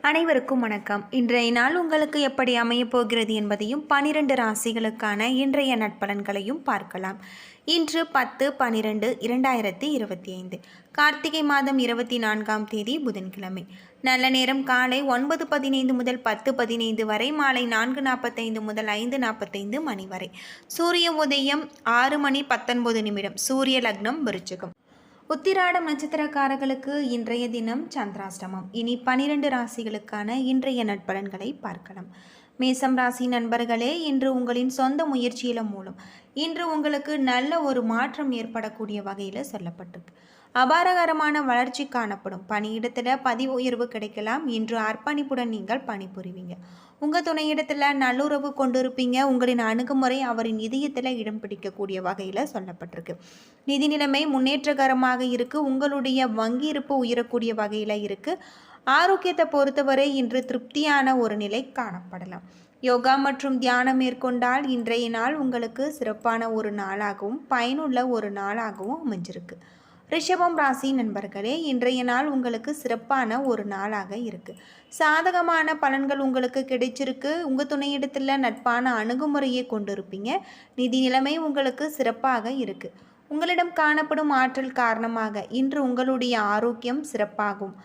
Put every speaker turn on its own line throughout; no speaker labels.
அனைவருக்கும் வணக்கம். இன்றைய நாள் உங்களுக்கு எப்படி அமையப் போகிறது என்பதையும் 12 ராசிகளுக்கான இன்றைய நட்பலன்களையும் பார்க்கலாம். இன்று 10/12/2025 கார்த்திகை மாதம் 24ஆம் தேதி புதன்கிழமை. நல்ல நேரம் காலை 9:15 முதல் 10:15 வரை, மாலை 4:45 முதல் 5:45 மணி வரை. சூரிய உதயம் 6:19. சூரிய லக்னம் விருச்சிகம். உத்திராடம் நட்சத்திரக்காரர்களுக்கு இன்றைய தினம் சந்திராஷ்டமம். இனி 12 ராசிகளுக்கான இன்றைய நட்பலன்களை பார்க்கலாம். மேசம் ராசி நண்பர்களே, இன்று உங்களின் சொந்த முயற்சியில மூலம் இன்று உங்களுக்கு நல்ல ஒரு மாற்றம் ஏற்படக்கூடிய வகையில் சொல்லப்பட்டிருக்கு. அபாரகரமான வளர்ச்சி காணப்படும். பணியிடத்தில் பதிவு உயர்வு கிடைக்கலாம். இன்று அர்ப்பணிப்புடன் நீங்கள் பணிபுரிவீங்க. உங்கள் துணையிடத்தில் நல்லுறவு கொண்டிருப்பீங்க. உங்களின் அணுகுமுறை அவரின் இதயத்தில் இடம் பிடிக்கக்கூடிய வகையில் சொல்லப்பட்டிருக்கு. நிதி நிலைமை முன்னேற்றகரமாக இருக்குது. உங்களுடைய வங்கி இருப்பு உயரக்கூடிய வகையில் இருக்குது. ஆரோக்கியத்தை பொறுத்தவரை இன்று திருப்தியான ஒரு நிலை காணப்படலாம். யோகா மற்றும் தியானம் மேற்கொண்டால் இன்றைய நாள் உங்களுக்கு சிறப்பான ஒரு நாளாகவும் பயனுள்ள ஒரு நாளாகவும் அமைஞ்சிருக்கு. ரிஷபம் ராசி நண்பர்களே, இன்றைய நாள் உங்களுக்கு சிறப்பான ஒரு நாளாக இருக்குது. சாதகமான பலன்கள் உங்களுக்கு கிடைச்சிருக்கு. உங்கள் துணையிடத்தில் நட்பான அணுகுமுறையை கொண்டிருப்பீங்க. நிதி நிலைமை உங்களுக்கு சிறப்பாக இருக்குது. உங்களிடம் காணப்படும் ஆற்றல் காரணமாக இன்று உங்களுடைய ஆரோக்கியம் சிறப்பாகும்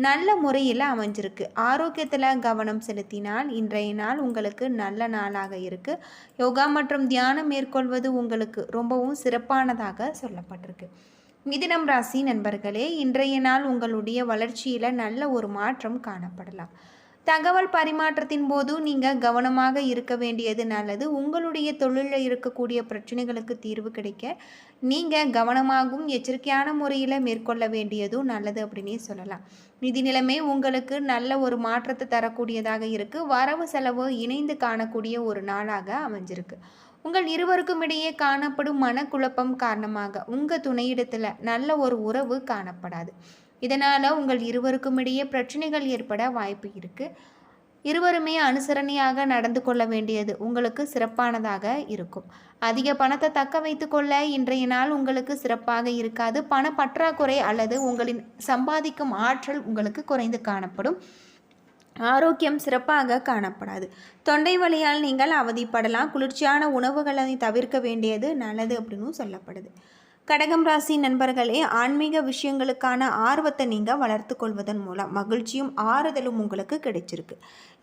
நல்ல முறையில் அமைஞ்சிருக்கு. ஆரோக்கியத்தில் கவனம் செலுத்தினால் இன்றைய நாள் உங்களுக்கு நல்ல நாளாக இருக்குது. யோகா மற்றும் தியானம் மேற்கொள்வது உங்களுக்கு ரொம்பவும் சிறப்பானதாக சொல்லப்பட்டிருக்கு. மிதுனம் ராசி நண்பர்களே, இன்றைய நாள் உங்களுடைய வளர்ச்சியில் நல்ல ஒரு மாற்றம் காணப்படலாம். தகவல் பரிமாற்றத்தின் போது நீங்கள் கவனமாக இருக்க வேண்டியது நல்லது. உங்களுடைய தொழிலில் இருக்கக்கூடிய பிரச்சனைகளுக்கு தீர்வு கிடைக்க நீங்கள் கவனமாகவும் எச்சரிக்கையான முறையில் மேற்கொள்ள வேண்டியதும் நல்லது அப்படின்னே சொல்லலாம். நிதி நிலைமை உங்களுக்கு நல்ல ஒரு மாற்றத்தை தரக்கூடியதாக இருக்குது. வரவு செலவு இணைந்து காணக்கூடிய ஒரு நாளாக அமைஞ்சிருக்கு. உங்கள் இருவருக்கும் இடையே காணப்படும் மனக்குழப்பம் காரணமாக உங்கள் துணையிடத்தில் நல்ல ஒரு உறவு காணப்படாது. இதனால் உங்கள் இருவருக்கும் இடையே பிரச்சனைகள் ஏற்பட வாய்ப்பு இருக்குது. இருவருமே அனுசரணையாக நடந்து கொள்ள வேண்டியது உங்களுக்கு சிறப்பானதாக இருக்கும். அதிக பணத்தை தக்க வைத்து கொள்ள இன்றைய நாள் உங்களுக்கு சிறப்பாக இருக்காது. பண பற்றாக்குறை அல்லது உங்களின் சம்பாதிக்கும் ஆற்றல் உங்களுக்கு குறைந்து காணப்படும். ஆரோக்கியம் சிறப்பாக காணப்படாது. தொண்டை வலியால் நீங்கள் அவதிப்படலாம். குளிர்ச்சியான உணவுகளை தவிர்க்க வேண்டியது நல்லது அப்படின்னு சொல்லப்படுது. கடகம் ராசி நண்பர்களே, ஆன்மீக விஷயங்களுக்கான ஆர்வத்தை நீங்கள் வளர்த்து கொள்வதன் மூலம் மகிழ்ச்சியும் ஆறுதலும் உங்களுக்கு கிடைச்சிருக்கு.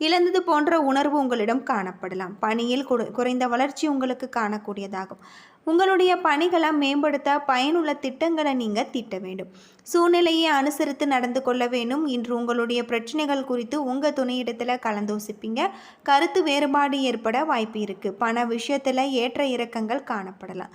இழந்தது போன்ற உணர்வு உங்களிடம் காணப்படலாம். பணியில் குறைந்த வளர்ச்சி உங்களுக்கு காணக்கூடியதாகும். உங்களுடைய பணிகளை மேம்படுத்த பயனுள்ள திட்டங்களை நீங்கள் தீட்ட வேண்டும். சூழ்நிலையை அனுசரித்து நடந்து கொள்ள வேண்டும். இன்று உங்களுடைய பிரச்சனைகள் குறித்து உங்கள் துணையிடத்தில் கலந்தோசிப்பீங்க. கருத்து வேறுபாடு ஏற்பட வாய்ப்பு இருக்குது. பண விஷயத்தில் ஏற்ற இறக்கங்கள் காணப்படலாம்.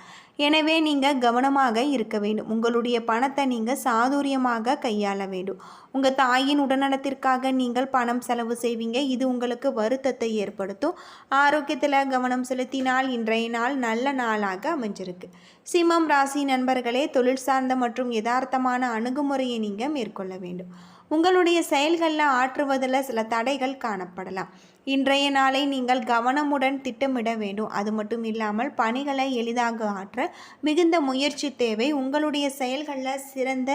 எனவே நீங்கள் கவனமாக இருக்க வேண்டும். உங்களுடைய பணத்தை நீங்கள் சாதுரியமாக கையாள வேண்டும். உங்கள் தாயின் உடல்நலத்திற்காக நீங்கள் பணம் செலவு செய்வீங்க. இது உங்களுக்கு வருத்தத்தை ஏற்படுத்தும். ஆரோக்கியத்தில் கவனம் செலுத்தினால் இன்றைய நாள் நல்ல நாளாக அமைஞ்சிருக்கு. சிம்மம் ராசி நண்பர்களே, தொழில் சார்ந்த மற்றும் யதார்த்தமான அணுகுமுறையை நீங்கள் மேற்கொள்ள வேண்டும். உங்களுடைய செயல்களில் ஆற்றுவதில் சில தடைகள் காணப்படலாம். இன்றைய நாளை நீங்கள் கவனமுடன் திட்டமிட வேண்டும். அது மட்டும் இல்லாமல் பணிகளை எளிதாக ஆற்ற மிகுந்த முயற்சி தேவை. உங்களுடைய செயல்களில் சிறந்த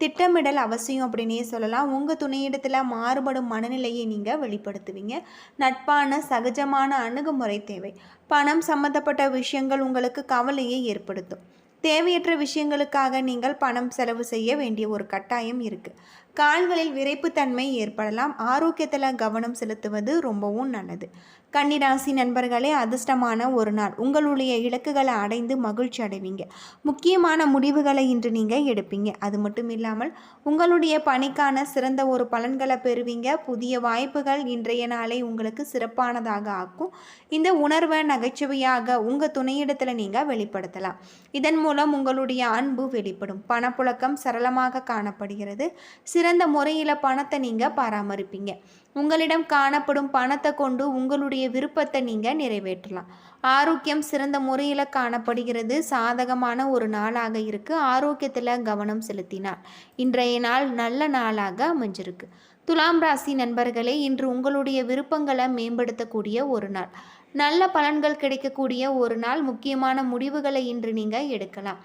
திட்டமிடல் அவசியம் அப்படின்னே சொல்லலாம். உங்கள் துணையிடத்தில் மாறுபடும் மனநிலையை நீங்கள் வெளிப்படுத்துவீங்க. நட்பான சகஜமான அணுகுமுறை தேவை. பணம் சம்பந்தப்பட்ட விஷயங்கள் உங்களுக்கு கவலையை ஏற்படுத்தும். தேவையற்ற விஷயங்களுக்காக நீங்கள் பணம் செலவு செய்ய வேண்டிய ஒரு கட்டாயம் இருக்குது. கால்களில் விரைப்புத்தன்மை ஏற்படலாம். ஆரோக்கியத்தில் கவனம் செலுத்துவது ரொம்பவும் நல்லது. கன்னிராசி நண்பர்களே, அதிர்ஷ்டமான ஒரு நாள். உங்களுடைய இலக்குகளை அடைந்து மகிழ்ச்சி அடைவீங்க. முக்கியமான முடிவுகளை இன்று நீங்கள் எடுப்பீங்க. அது மட்டும் இல்லாமல் உங்களுடைய பணிக்கான சிறந்த ஒரு பலன்களை பெறுவீங்க. புதிய வாய்ப்புகள் இன்றைய நாளை உங்களுக்கு சிறப்பானதாக ஆக்கும். இந்த உணர்வை நகைச்சுவையாக உங்கள் துணையிடத்தில் நீங்கள் வெளிப்படுத்தலாம். இதன் மூலம் உங்களுடைய அன்பு வெளிப்படும். பணப்புழக்கம் சரளமாக காணப்படுகிறது. சிறந்த முறையில் பணத்தை நீங்கள் பராமரிப்பீங்க. உங்களிடம் காணப்படும் பணத்தை கொண்டு உங்களுடைய விருப்பத்தை நீங்கள் நிறைவேற்றலாம். ஆரோக்கியம் சிறந்த முறையில் காணப்படுகிறது. சாதகமான ஒரு நாளாக இருக்குது. ஆரோக்கியத்தில் கவனம் செலுத்தினால் இன்றைய நாள் நல்ல நாளாக அமைஞ்சிருக்கு. துலாம் ராசி நண்பர்களே, இன்று உங்களுடைய விருப்பங்களை மேம்படுத்தக்கூடிய ஒரு நாள். நல்ல பலன்கள் கிடைக்கக்கூடிய ஒரு நாள். முக்கியமான முடிவுகளை இன்று நீங்கள் எடுக்கலாம்.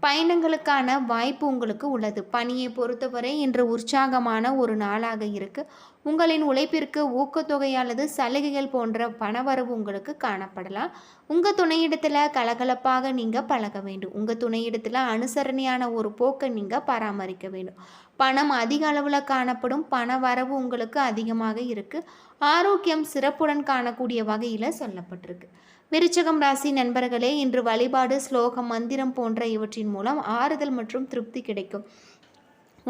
பயணங்களுக்கான வாய்ப்பு உங்களுக்கு உள்ளது. பணியை பொறுத்தவரை இன்று உற்சாகமான ஒரு நாளாக இருக்கு. உங்களின் உழைப்பிற்கு ஊக்கத்தொகை அல்லது சலுகைகள் போன்ற பணவரவு உங்களுக்கு காணப்படலாம். உங்கள் துணையிடத்தில் கலகலப்பாக நீங்கள் பழக வேண்டும். உங்கள் துணையிடத்தில் அனுசரணையான ஒரு போக்கை நீங்கள் பராமரிக்க வேண்டும். பணம் அதிக அளவில் காணப்படும். பண வரவு உங்களுக்கு அதிகமாக இருக்குது. ஆரோக்கியம் சிறப்புடன் காணக்கூடிய வகையில் சொல்லப்பட்டிருக்கு. விருச்சகம் ராசி நண்பர்களே, இன்று வழிபாடு, ஸ்லோகம், மந்திரம் போன்ற இவற்றின் மூலம் ஆறுதல் மற்றும் திருப்தி கிடைக்கும்.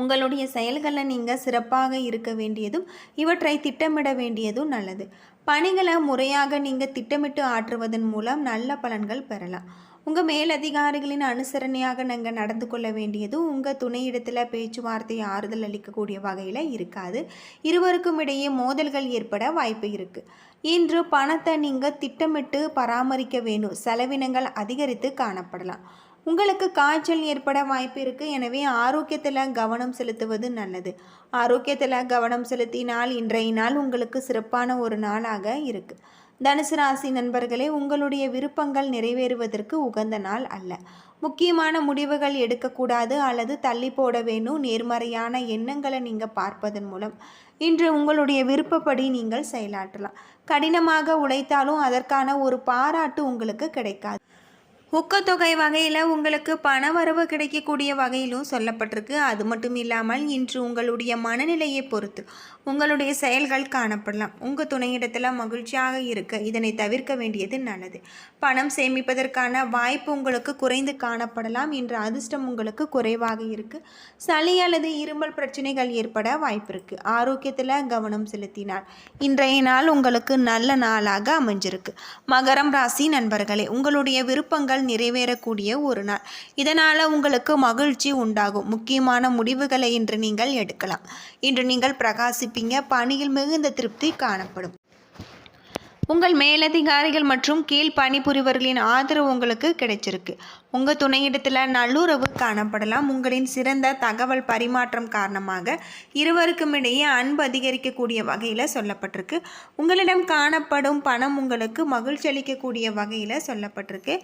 உங்களுடைய செயல்களில் நீங்கள் சிறப்பாக இருக்க வேண்டியதும் இவற்றை திட்டமிட வேண்டியதும் நல்லது. பணிகளை முறையாக நீங்கள் திட்டமிட்டு ஆற்றுவதன் மூலம் நல்ல பலன்கள் பெறலாம். உங்கள் மேலதிகாரிகளின் அனுசரணையாக நீங்கள் நடந்து கொள்ள வேண்டியதும் உங்கள் துணையிடத்தில் பேச்சுவார்த்தை ஆறுதல் அளிக்கக்கூடிய வகையில் இருக்காது. இருவருக்கும் இடையே மோதல்கள் ஏற்பட வாய்ப்பு இருக்குது. இன்று பணத்தை நீங்கள் திட்டமிட்டு பராமரிக்க வேண்டும். செலவினங்கள் அதிகரித்து காணப்படலாம். உங்களுக்கு காய்ச்சல் ஏற்பட வாய்ப்பு இருக்குது. எனவே ஆரோக்கியத்தில் கவனம் செலுத்துவது நல்லது. ஆரோக்கியத்தில் கவனம் செலுத்தினால் இன்றைய நாள் உங்களுக்கு சிறப்பான ஒரு நாளாக இருக்குது. தனுசு ராசி நண்பர்களே, உங்களுடைய விருப்பங்கள் நிறைவேறுவதற்கு உகந்த நாள் அல்ல. முக்கியமான முடிவுகள் எடுக்கக்கூடாது அல்லது தள்ளி போட வேணும். நேர்மறையான எண்ணங்களை நீங்கள் பார்ப்பதன் மூலம் இன்று உங்களுடைய விருப்பப்படி நீங்கள் செயலாற்றலாம். கடினமாக உழைத்தாலும் அதற்கான ஒரு பாராட்டு உங்களுக்கு கிடைக்காது. ஊக்கத்தொகை வகையில் உங்களுக்கு பணவரவு கிடைக்கக்கூடிய வகையிலும் சொல்லப்பட்டிருக்கு. அது மட்டும் இல்லாமல் இன்று உங்களுடைய மனநிலையை பொறுத்து உங்களுடைய செயல்கள் காணப்படலாம். உங்கள் துணையிடத்தில் மகிழ்ச்சியாக இருக்க இதனை தவிர்க்க வேண்டியது நல்லது. பணம் சேமிப்பதற்கான வாய்ப்பு உங்களுக்கு குறைந்து காணப்படலாம். இன்று அதிர்ஷ்டம் உங்களுக்கு குறைவாக இருக்குது. சளி அல்லது இருமல் பிரச்சனைகள் ஏற்பட வாய்ப்பு இருக்குது. ஆரோக்கியத்தில் கவனம் செலுத்தினார் இன்றைய நாள் உங்களுக்கு நல்ல நாளாக அமைஞ்சிருக்கு. மகரம் ராசி நண்பர்களே, உங்களுடைய விருப்பங்கள் நிறைவேறக்கூடிய ஒரு நாள். இதனால் உங்களுக்கு மகிழ்ச்சி உண்டாகும். முக்கியமான முடிவுகளை இன்று நீங்கள் எடுக்கலாம். இன்று நீங்கள் பிரகாசிப்பீங்க. பணியில் மிகுந்த திருப்தி காணப்படும். உங்கள் மேலதிகாரிகள் மற்றும் கீழ் பணிபுரிவர்களின் ஆதரவு உங்களுக்கு கிடைச்சிருக்கு. உங்கள் துணையிடத்தில் நல்லுறவு காணப்படலாம். உங்களின் சிறந்த தகவல் பரிமாற்றம் காரணமாக இருவருக்கும் இடையே அன்பு அதிகரிக்கக்கூடிய வகையில் சொல்லப்பட்டிருக்கு. உங்களிடம் காணப்படும் பணம் உங்களுக்கு மகிழ்ச்சி அளிக்கக்கூடிய வகையில் சொல்லப்பட்டிருக்கு.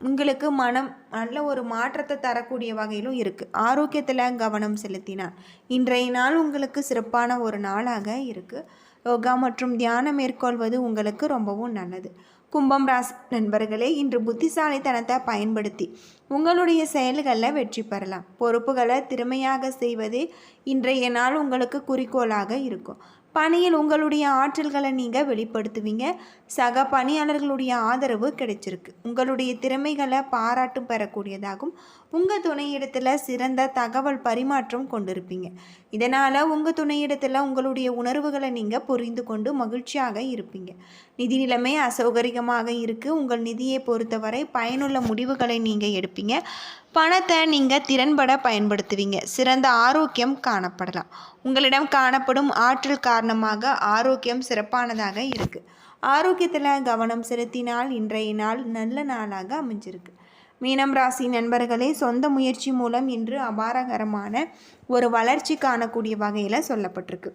உங்களுக்கு மனம் நல்ல ஒரு மாற்றத்தை தரக்கூடிய வகையிலும் இருக்குது. ஆரோக்கியத்தில் கவனம் செலுத்தினார் இன்றைய நாள் உங்களுக்கு சிறப்பான ஒரு நாளாக இருக்குது. யோகா மற்றும் தியானம் மேற்கொள்வது உங்களுக்கு ரொம்பவும் நல்லது. கும்பம் ராசி நண்பர்களே, இன்று புத்திசாலித்தனத்தை பயன்படுத்தி உங்களுடைய செயல்களில் வெற்றி பெறலாம். பொறுப்புகளை திறமையாக செய்வதே இன்றைய நாள் உங்களுக்கு குறிக்கோளாக இருக்கும். பணியில் உங்களுடைய ஆற்றல்களை நீங்கள் வெளிப்படுத்துவீங்க. சக பணியாளர்களுடைய ஆதரவு கிடைச்சிருக்கு. உங்களுடைய திறமைகளை பாராட்டு பெறக்கூடியதாகும். உங்கள் துணையிடத்தில் சிறந்த தகவல் பரிமாற்றம் கொண்டிருப்பீங்க. இதனால் உங்கள் துணையிடத்தில் உங்களுடைய உணர்வுகளை நீங்கள் புரிந்து கொண்டு மகிழ்ச்சியாக இருப்பீங்க. நிதி நிலைமை அசௌகரியமாக இருக்குது. உங்கள் நிதியை பொறுத்தவரை பயனுள்ள முடிவுகளை நீங்கள் எடுப்பீங்க. பணத்தை நீங்கள் திறன்பட பயன்படுத்துவீங்க. சிறந்த ஆரோக்கியம் காணப்படலாம். உங்களிடம் காணப்படும் ஆற்றல் காரணமாக ஆரோக்கியம் சிறப்பானதாக இருக்குது. ஆரோக்கியத்தில் கவனம் செலுத்தினால் இன்றைய நாள் நல்ல நாளாக அமைஞ்சிருக்கு. மீனம் ராசி நண்பர்களே, சொந்த முயற்சி மூலம் இன்று அபாரகரமான ஒரு வளர்ச்சி காணக்கூடிய வகையில் சொல்லப்பட்டிருக்கு.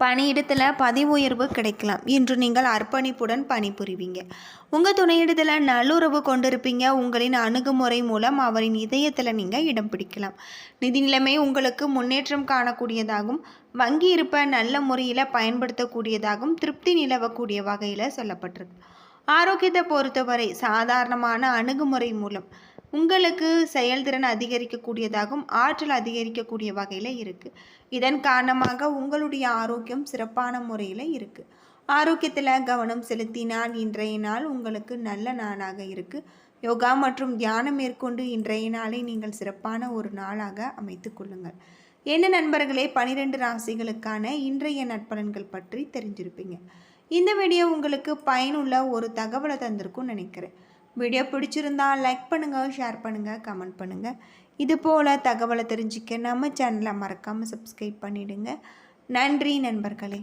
பணியிடத்தில் பதவி உயர்வு கிடைக்கலாம். இன்று நீங்கள் அர்ப்பணிப்புடன் பணிபுரிவீங்க. உங்கள் துணையிடத்தில் நல்லுறவு கொண்டிருப்பீங்க. உங்களின் அணுகுமுறை மூலம் அவரின் இதயத்தில் நீங்கள் இடம் பிடிக்கலாம். நிதி நிலைமை உங்களுக்கு முன்னேற்றம் காணக்கூடியதாகவும் வங்கி இருப்பை நல்ல முறையில் பயன்படுத்தக்கூடியதாகவும் திருப்தி நிலவக்கூடிய வகையில் சொல்லப்பட்டிருக்கு. ஆரோக்கியத்தை பொறுத்தவரை சாதாரணமான அணுகுமுறை மூலம் உங்களுக்கு செயல்திறன் அதிகரிக்கக்கூடியதாகவும் ஆற்றல் அதிகரிக்கக்கூடிய வகையில் இருக்குது. இதன் காரணமாக உங்களுடைய ஆரோக்கியம் சிறப்பான முறையில் இருக்குது. ஆரோக்கியத்தில் கவனம் செலுத்தினால் இன்றைய நாள் உங்களுக்கு நல்ல நாளாக இருக்குது. யோகா மற்றும் தியானம் மேற்கொண்டு இன்றைய நாளை நீங்கள் சிறப்பான ஒரு நாளாக அமைத்து கொள்ளுங்கள். என்ன நண்பர்களே, 12 ராசிகளுக்கான இன்றைய நற்பலன்கள் பற்றி தெரிஞ்சிருப்பீங்க. இந்த வீடியோ உங்களுக்கு பயனுள்ள ஒரு தகவலை தந்திருக்கும்னு நினைக்கிறேன். வீடியோ பிடிச்சிருந்தா லைக் பண்ணுங்கள், ஷேர் பண்ணுங்கள், கமெண்ட் பண்ணுங்கள். இது போல் தகவலை தெரிஞ்சுக்க நம்ம சேனலை மறக்காமல் சப்ஸ்கிரைப் பண்ணிவிடுங்க. நன்றி நண்பர்களே.